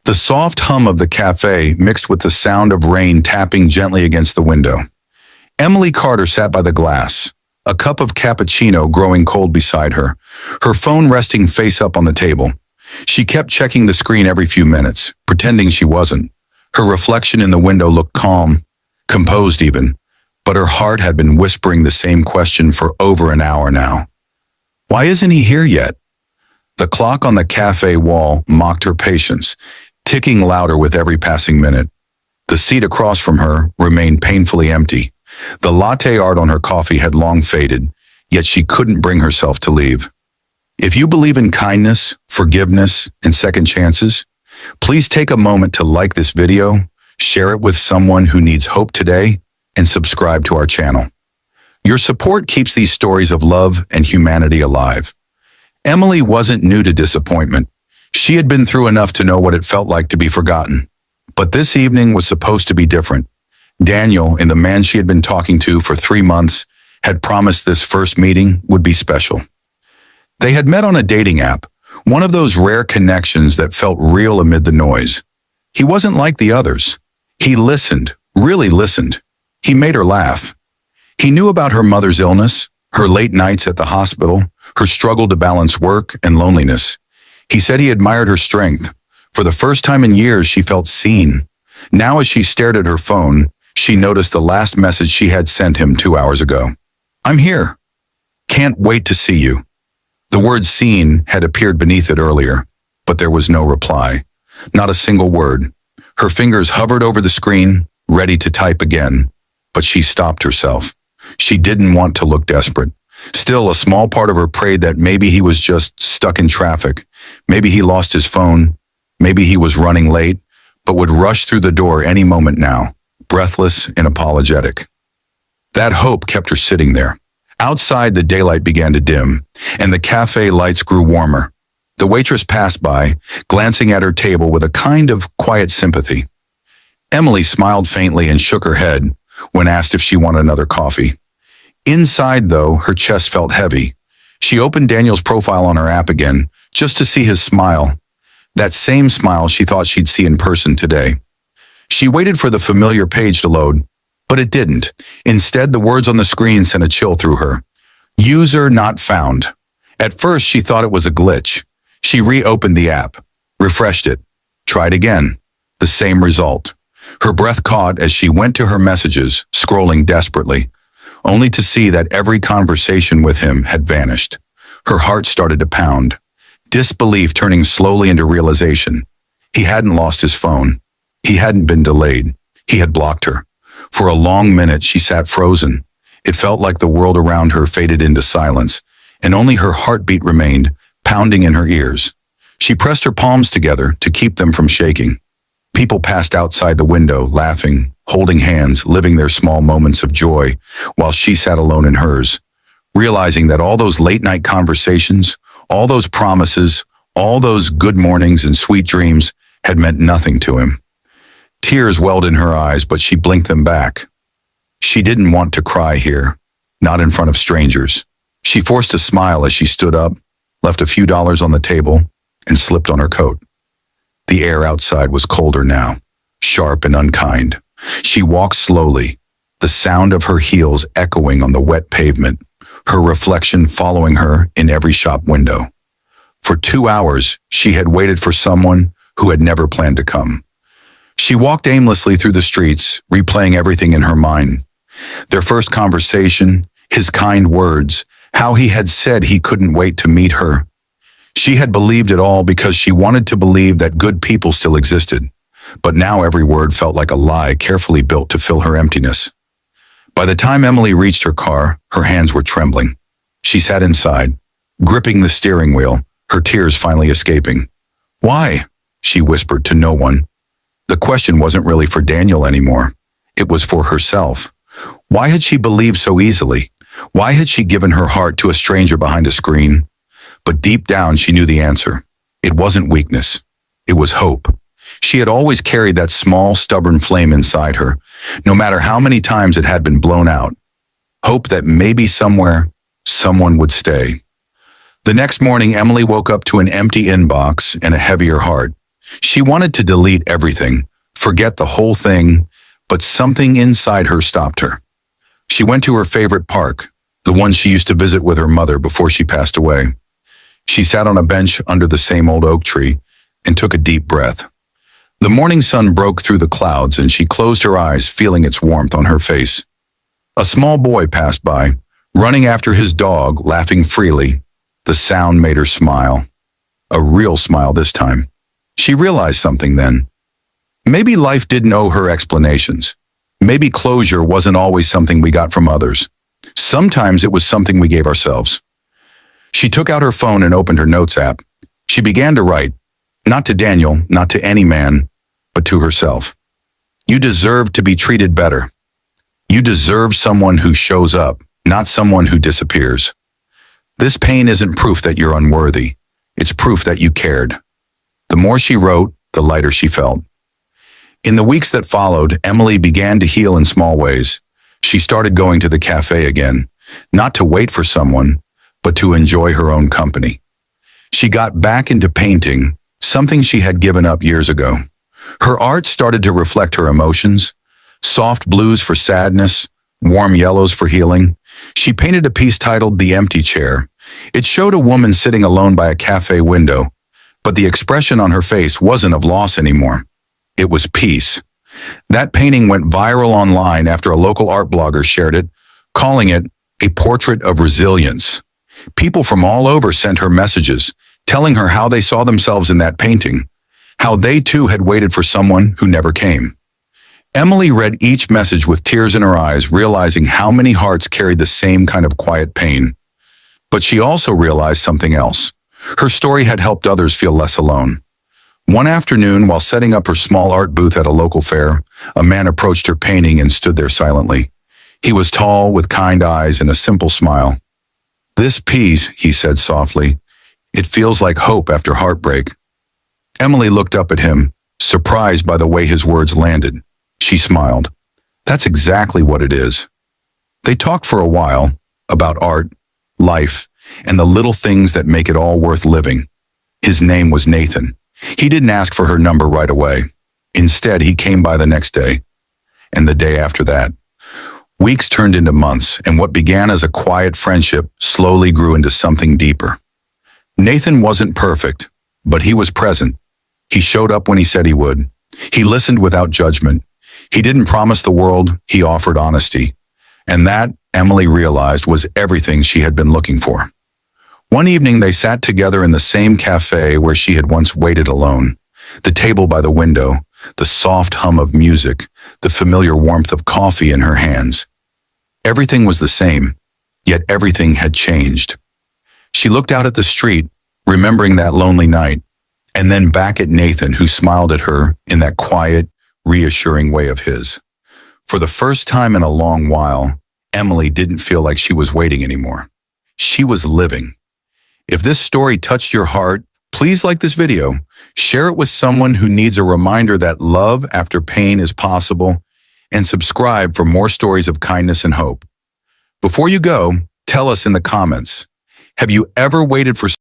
The soft hum of the cafe mixed with the sound of rain tapping gently against the window. Emily Carter sat by the glass, a cup of cappuccino growing cold beside her, her phone resting face up on the table. She kept checking the screen every few minutes, pretending she wasn't. Her reflection in the window looked calm, composed even, but her heart had been whispering the same question for over an hour now. Why isn't he here yet? The clock on the cafe wall mocked her patience, ticking louder with every passing minute. The seat across from her remained painfully empty. The latte art on her coffee had long faded, yet she couldn't bring herself to leave. If you believe in kindness, forgiveness, and second chances, please take a moment to like this video, share it with someone who needs hope today, and subscribe to our channel. Your support keeps these stories of love and humanity alive. Emily wasn't new to disappointment. She had been through enough to know what it felt like to be forgotten. But this evening was supposed to be different. Daniel, and the man she had been talking to for 3 months, had promised this first meeting would be special. They had met on a dating app, one of those rare connections that felt real amid the noise. He wasn't like the others. He listened, really listened. He made her laugh. He knew about her mother's illness, her late nights at the hospital, her struggle to balance work and loneliness. He said he admired her strength. For the first time in years, she felt seen. Now, as she stared at her phone, she noticed the last message she had sent him 2 hours ago. "I'm here. Can't wait to see you." The word "seen" had appeared beneath it earlier, but there was no reply. Not a single word. Her fingers hovered over the screen, ready to type again, but she stopped herself. She didn't want to look desperate. Still, a small part of her prayed that maybe he was just stuck in traffic. Maybe he lost his phone. Maybe he was running late, but would rush through the door any moment now, breathless and apologetic. That hope kept her sitting there. Outside, the daylight began to dim, and the cafe lights grew warmer. The waitress passed by, glancing at her table with a kind of quiet sympathy. Emily smiled faintly and shook her head when asked if she wanted another coffee. Inside, though, her chest felt heavy. She opened Daniel's profile on her app again, just to see his smile. That same smile she thought she'd see in person today. She waited for the familiar page to load, but it didn't. Instead, the words on the screen sent a chill through her. User not found. At first, she thought it was a glitch. She reopened the app, refreshed it, tried again. The same result. Her breath caught as she went to her messages, scrolling desperately, only to see that every conversation with him had vanished. Her heart started to pound, disbelief turning slowly into realization. He hadn't lost his phone. He hadn't been delayed. He had blocked her. For a long minute, she sat frozen. It felt like the world around her faded into silence, and only her heartbeat remained, pounding in her ears. She pressed her palms together to keep them from shaking. People passed outside the window, laughing, holding hands, living their small moments of joy, while she sat alone in hers, realizing that all those late-night conversations, all those promises, all those good mornings and sweet dreams had meant nothing to him. Tears welled in her eyes, but she blinked them back. She didn't want to cry here, not in front of strangers. She forced a smile as she stood up, left a few dollars on the table, and slipped on her coat. The air outside was colder now, sharp and unkind. She walked slowly, the sound of her heels echoing on the wet pavement, her reflection following her in every shop window. For 2 hours, she had waited for someone who had never planned to come. She walked aimlessly through the streets, replaying everything in her mind. Their first conversation, his kind words, how he had said he couldn't wait to meet her. She had believed it all because she wanted to believe that good people still existed. But now every word felt like a lie carefully built to fill her emptiness. By the time Emily reached her car, her hands were trembling. She sat inside, gripping the steering wheel, her tears finally escaping. "Why?" she whispered to no one. The question wasn't really for Daniel anymore. It was for herself. Why had she believed so easily? Why had she given her heart to a stranger behind a screen? But deep down, she knew the answer. It wasn't weakness. It was hope. She had always carried that small, stubborn flame inside her, no matter how many times it had been blown out. Hope that maybe somewhere, someone would stay. The next morning, Emily woke up to an empty inbox and a heavier heart. She wanted to delete everything, forget the whole thing, but something inside her stopped her. She went to her favorite park, the one she used to visit with her mother before she passed away. She sat on a bench under the same old oak tree and took a deep breath. The morning sun broke through the clouds and she closed her eyes, feeling its warmth on her face. A small boy passed by, running after his dog, laughing freely. The sound made her smile. A real smile this time. She realized something then. Maybe life didn't owe her explanations. Maybe closure wasn't always something we got from others. Sometimes it was something we gave ourselves. She took out her phone and opened her notes app. She began to write, not to Daniel, not to any man, but to herself. You deserve to be treated better. You deserve someone who shows up, not someone who disappears. This pain isn't proof that you're unworthy. It's proof that you cared. The more she wrote, the lighter she felt. In the weeks that followed, Emily began to heal in small ways. She started going to the cafe again, not to wait for someone, but to enjoy her own company. She got back into painting, something she had given up years ago. Her art started to reflect her emotions, soft blues for sadness, warm yellows for healing. She painted a piece titled The Empty Chair. It showed a woman sitting alone by a cafe window, but the expression on her face wasn't of loss anymore. It was peace. That painting went viral online after a local art blogger shared it, calling it a portrait of resilience. People from all over sent her messages, telling her how they saw themselves in that painting, how they too had waited for someone who never came. Emily read each message with tears in her eyes, realizing how many hearts carried the same kind of quiet pain. But she also realized something else. Her story had helped others feel less alone. One afternoon, while setting up her small art booth at a local fair, a man approached her painting and stood there silently. He was tall, with kind eyes and a simple smile. "This piece," he said softly, "it feels like hope after heartbreak." Emily looked up at him, surprised by the way his words landed. She smiled. "That's exactly what it is." They talked for a while about art, life, and the little things that make it all worth living. His name was Nathan. He didn't ask for her number right away. Instead, he came by the next day, and the day after that. Weeks turned into months, and what began as a quiet friendship slowly grew into something deeper. Nathan wasn't perfect, but he was present. He showed up when he said he would. He listened without judgment. He didn't promise the world, he offered honesty. And that, Emily realized, was everything she had been looking for. One evening they sat together in the same cafe where she had once waited alone. The table by the window, the soft hum of music, the familiar warmth of coffee in her hands. Everything was the same, yet everything had changed. She looked out at the street, remembering that lonely night, and then back at Nathan, who smiled at her in that quiet, reassuring way of his. For the first time in a long while, Emily didn't feel like she was waiting anymore. She was living. If this story touched your heart, please like this video, share it with someone who needs a reminder that love after pain is possible, and subscribe for more stories of kindness and hope. Before you go, tell us in the comments, have you ever waited for